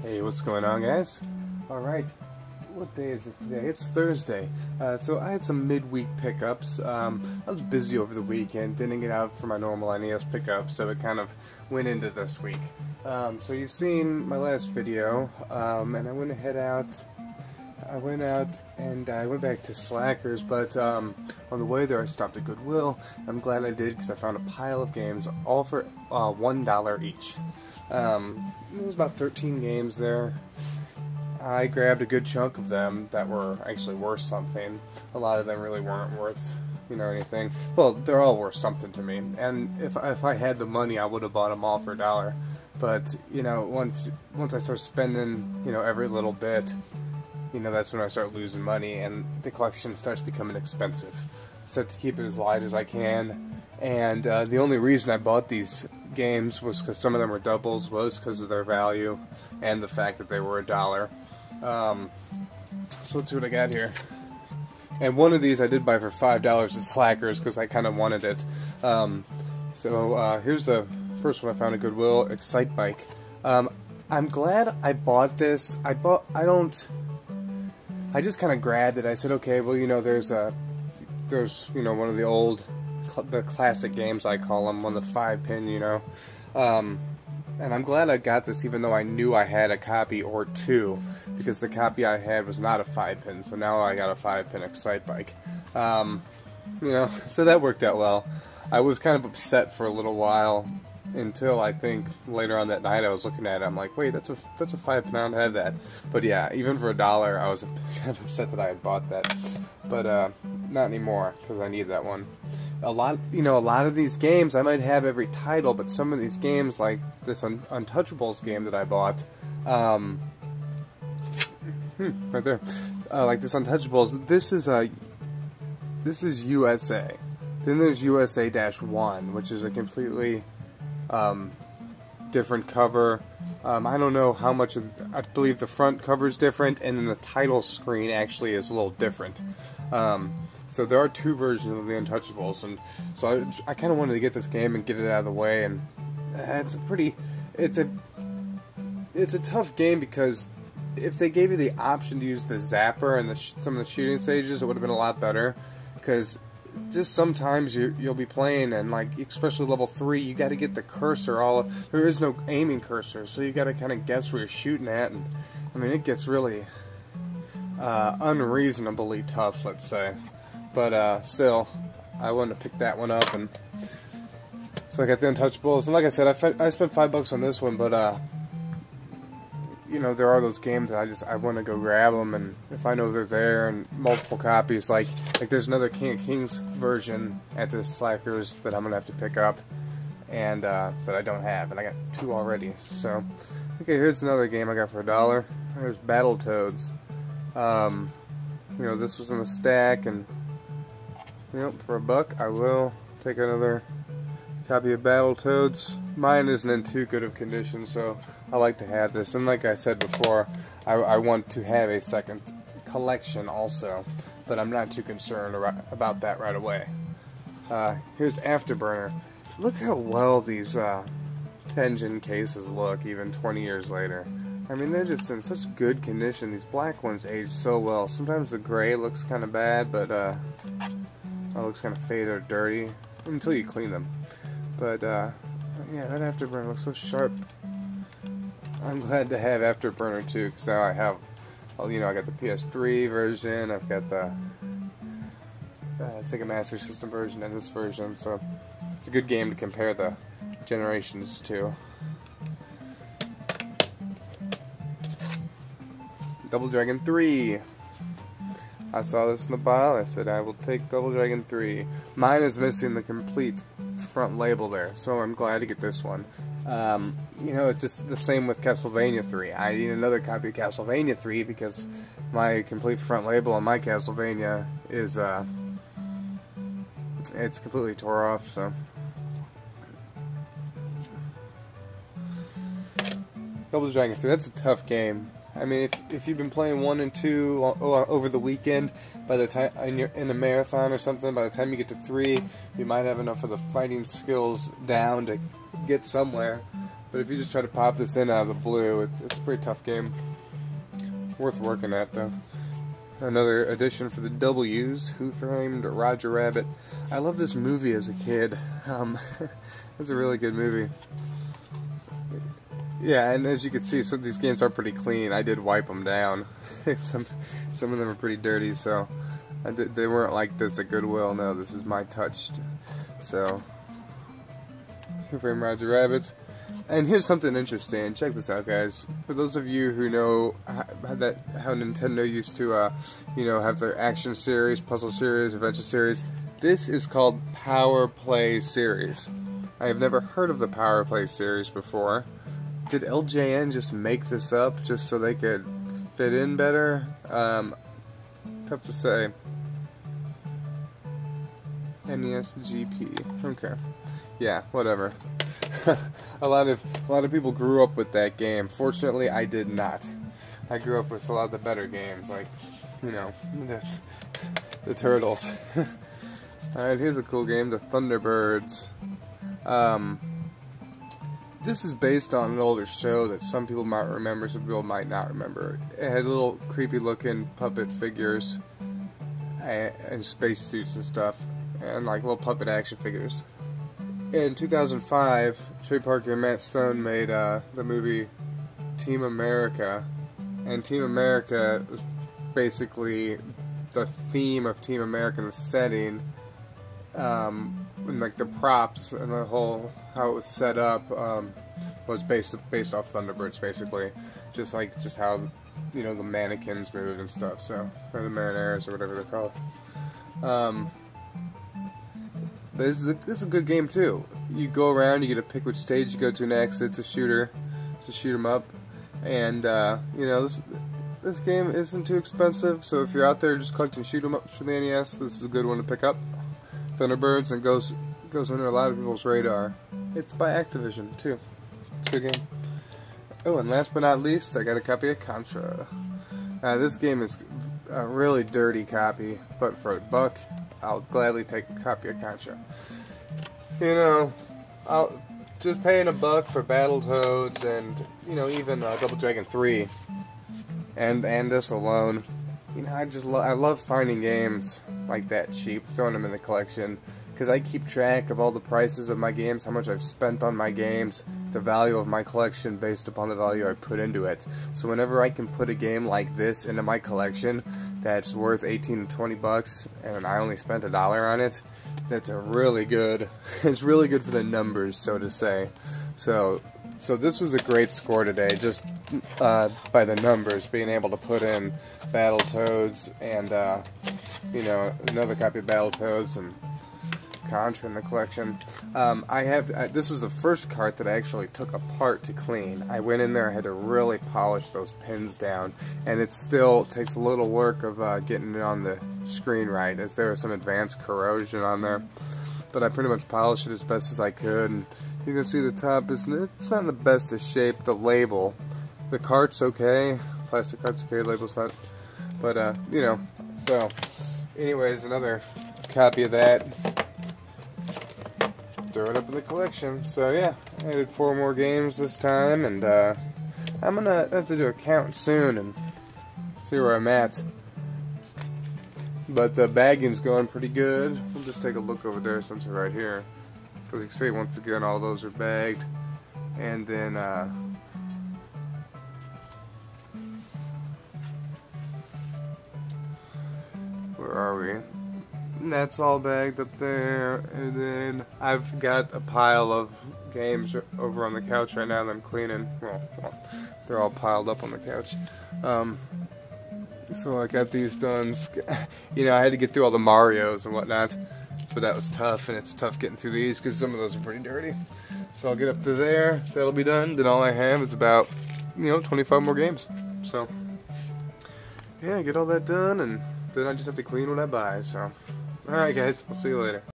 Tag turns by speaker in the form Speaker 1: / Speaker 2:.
Speaker 1: Hey, what's going on, guys? Alright, what day is it today? It's Thursday. So I had some midweek pickups. I was busy over the weekend, didn't get out for my normal NES pickup, so it kind of went into this week. So you've seen my last video, and I went back to Slackers, but on the way there I stopped at Goodwill. I'm glad I did because I found a pile of games, all for $1 each. There was about 13 games there. I grabbed a good chunk of them that were actually worth something. A lot of them really weren't worth, anything. Well, they're all worth something to me. And if I had the money, I would have bought them all for $1. But once I start spending, every little bit, that's when I start losing money, and the collection starts becoming expensive. So to keep it as light as I can. And the only reason I bought these games was because some of them were doubles, was because of their value and the fact that they were $1. So let's see what I got here. And one of these I did buy for $5 at Slackers because I kind of wanted it. Here's the first one I found at Goodwill, Excitebike. I'm glad I bought this. I just kind of grabbed it. I said, okay, well, there's one of the classic games, I call them, one of the 5-pin, and I'm glad I got this even though I knew I had a copy or two, because the copy I had was not a 5-pin, so now I got a 5-pin Excitebike. So that worked out well. I was kind of upset for a little while until I think later on that night I was looking at it. I'm like, wait, that's a 5-pin. I don't have that. But yeah, even for $1, I was kind of upset that I had bought that. But not anymore, because I need that one. A lot of these games I might have every title, but some of these games, like this Untouchables game that I bought, right there, like this Untouchables. This is USA. Then there's USA-1, which is a completely different cover. I don't know how much I believe the front cover is different, and then the title screen actually is a little different. So there are two versions of the Untouchables, and so I kind of wanted to get this game and get it out of the way. And it's a tough game, because if they gave you the option to use the zapper and some of the shooting stages, it would have been a lot better. Because just sometimes you'll be playing, and like especially level 3, you got to get the cursor there is no aiming cursor, so you got to kind of guess where you're shooting at, and I mean it gets really unreasonably tough, let's say. But still, I wanted to pick that one up, and so I got the Untouchables. And like I said, I spent $5 on this one, but there are those games that I want to go grab them, and if I know they're there and multiple copies, like there's another King of Kings version at this Slackers that I'm gonna have to pick up, and that I don't have, and I got 2 already. So okay, here's another game I got for $1. There's Battletoads. This was in the stack, and for $1 I will take another copy of Battletoads. Mine isn't in too good of condition, so I like to have this. And like I said before, I want to have a second collection also, but I'm not too concerned about that right away. Here's Afterburner. Look how well these Tengen cases look, even 20 years later. I mean, they're just in such good condition. These black ones age so well. Sometimes the gray looks kind of bad, but it looks kind of faded or dirty until you clean them. But yeah, that Afterburner looks so sharp. I'm glad to have Afterburner too, because now I have, I got the PS3 version, I've got the Sega Master System version and this version, so it's a good game to compare the generations to. Double Dragon 3. I saw this in the pile. I said I will take Double Dragon 3. Mine is missing the complete front label there, so I'm glad to get this one. It's just the same with Castlevania 3. I need another copy of Castlevania 3 because my complete front label on my Castlevania is it's completely tore off. So Double Dragon 3. That's a tough game. I mean, if you've been playing 1 and 2 over the weekend, by the time you're in a marathon or something, by the time you get to 3, you might have enough of the fighting skills down to get somewhere. But if you just try to pop this in out of the blue, it's a pretty tough game. Worth working at, though. Another addition for the W's, Who Framed Roger Rabbit. I loved this movie as a kid. It's a really good movie. Yeah, and as you can see, some of these games are pretty clean. I did wipe them down. some of them are pretty dirty, so they weren't like this at Goodwill. No, this is my touched. So, Who Framed Roger Rabbit. And here's something interesting. Check this out, guys. For those of you who know how Nintendo used to, have their action series, puzzle series, adventure series, this is called Power Play series. I have never heard of the Power Play series before. Did LJN just make this up just so they could fit in better? Tough to say. NES GP. Okay. Yeah, whatever. a lot of people grew up with that game. Fortunately, I did not. I grew up with a lot of the better games, like, the Turtles. Alright, here's a cool game, the Thunderbirds. This is based on an older show that some people might remember, some people might not remember. It had little creepy looking puppet figures and spacesuits and stuff, and like little puppet action figures. In 2005, Trey Parker and Matt Stone made the movie Team America, and Team America was basically the theme of Team America, the setting, and like the props and the whole how it was set up was based off Thunderbirds, basically, just how the mannequins moved and stuff. So, or the Marineres or whatever they're called. But this is a good game too. You go around, you get to pick which stage you go to next. It's a shooter, to shoot 'em up, and this game isn't too expensive. So if you're out there just collecting shoot 'em ups for the NES, this is a good one to pick up. Thunderbirds, and goes under a lot of people's radar. It's by Activision too. It's a good game. Oh, and last but not least, I got a copy of Contra. This game is a really dirty copy, but for $1, I'll gladly take a copy of Contra. I'll just paying $1 for Battletoads and even Double Dragon 3, and this alone. I love finding games like that cheap, throwing them in the collection, because I keep track of all the prices of my games, how much I've spent on my games, the value of my collection based upon the value I put into it. So whenever I can put a game like this into my collection that's worth $18 to $20 and I only spent $1 on it, that's a really good. It's really good for the numbers, so to say. So this was a great score today, just by the numbers, being able to put in Battletoads and another copy of Battletoads and Contra in the collection. This is the first cart that I actually took apart to clean. I went in there, I had to really polish those pins down, and it still takes a little work of getting it on the screen right, as there was some advanced corrosion on there. But I pretty much polished it as best as I could, and you can see the top it's not in the best of shape. The label, the cart's okay, plastic cart's okay, label's not, but so anyways, another copy of that. Throw it up in the collection. So yeah, I did 4 more games this time, and I'm gonna have to do a count soon and see where I'm at. But the bagging's going pretty good. We'll just take a look over there since we're right here. So as you can see, once again, all those are bagged. And then where are we? And that's all bagged up there, and then I've got a pile of games over on the couch right now that I'm cleaning. Well, they're all piled up on the couch. So I got these done. I had to get through all the Marios and whatnot, but that was tough, and it's tough getting through these because some of those are pretty dirty. So I'll get up to there, that'll be done, then all I have is about, 25 more games. So, yeah, get all that done, and then I just have to clean what I buy, so. Alright guys, I'll see you later.